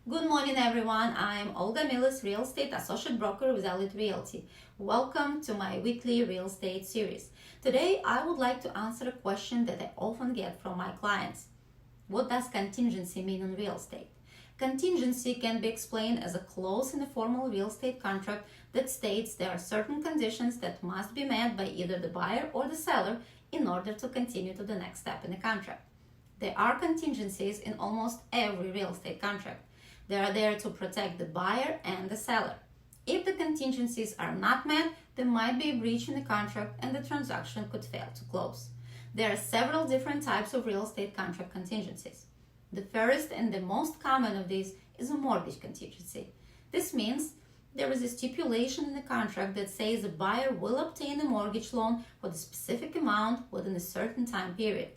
Good morning, everyone. I'm Olga Milis, real estate associate broker with Ilite Realty. Welcome to my weekly real estate series. Today, I would like to answer a question that I often get from my clients. What does contingency mean in real estate? Contingency can be explained as a clause in a formal real estate contract that states there are certain conditions that must be met by either the buyer or the seller in order to continue to the next step in the contract. There are contingencies in almost every real estate contract. They are there to protect the buyer and the seller. If the contingencies are not met, there might be a breach in the contract and the transaction could fail to close. There are several different types of real estate contract contingencies. The first and the most common of these is a mortgage contingency. This means there is a stipulation in the contract that says the buyer will obtain a mortgage loan for the specific amount within a certain time period.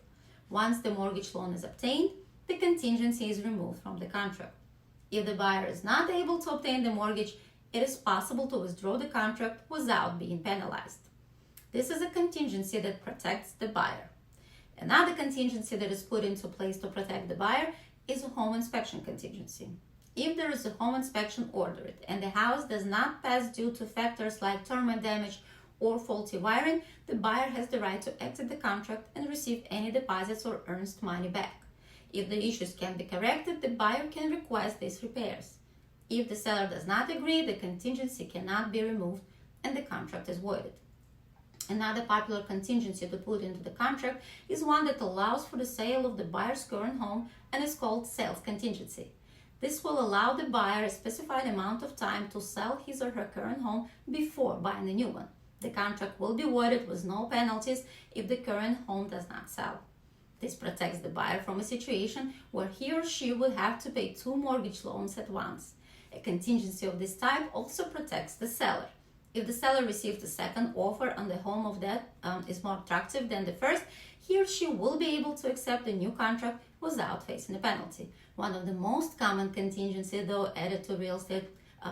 Once the mortgage loan is obtained, the contingency is removed from the contract. If the buyer is not able to obtain the mortgage, it is possible to withdraw the contract without being penalized. This is a contingency that protects the buyer. Another contingency that is put into place to protect the buyer is a home inspection contingency. If there is a home inspection ordered and the house does not pass due to factors like termite damage or faulty wiring, the buyer has the right to exit the contract and receive any deposits or earnest money back. If the issues can be corrected, the buyer can request these repairs. If the seller does not agree, the contingency cannot be removed and the contract is voided. Another popular contingency to put into the contract is one that allows for the sale of the buyer's current home and is called sales contingency. This will allow the buyer a specified amount of time to sell his or her current home before buying a new one. The contract will be voided with no penalties if the current home does not sell. This protects the buyer from a situation where he or she would have to pay two mortgage loans at once. A contingency of this type also protects the seller. If the seller received a second offer and the home of that is more attractive than the first, he or she will be able to accept the new contract without facing a penalty. One of the most common contingencies, though, added to real estate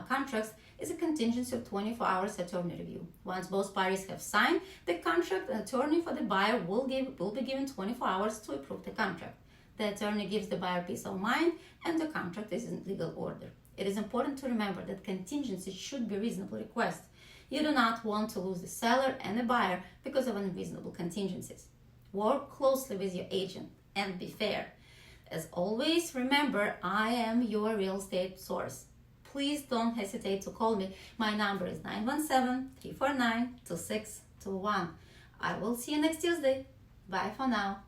contracts is a contingency of 24 hours attorney review. Once both parties have signed the contract, an attorney for the buyer will be given 24 hours to approve the contract. The attorney gives the buyer peace of mind and the contract is in legal order. It is important to remember that contingencies should be reasonably requested. You do not want to lose the seller and the buyer because of unreasonable contingencies. Work closely with your agent and be fair. As always, remember, I am your real estate source. Please don't hesitate to call me. My number is 917-349-2621. I will see you next Tuesday. Bye for now.